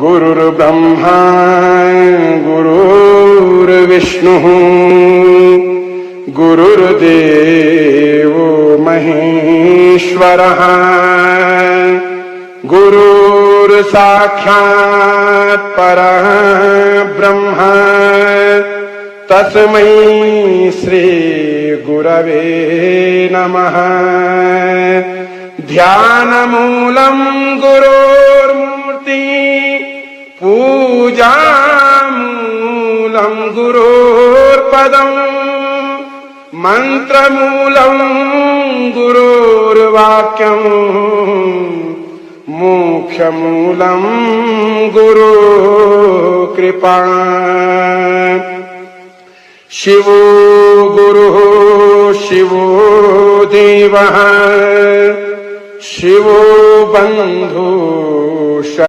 गुरुर्ब्रह्मा गुरुर्विष्णुः गुरुर्देवो महेश्वरः गुरुर्साक्षात् परब्रह्म तस्मै श्री गुरवे नमः। ध्यानमूलं गुरोर्मूर्ति पूजामूलं गुरोर्पदम् मन्त्रमूलं गुरोर्वाक्यम् मोक्षमूलं गुरुकृपा। शिवो गुरुः शिवो देवः शिवो बन्धुः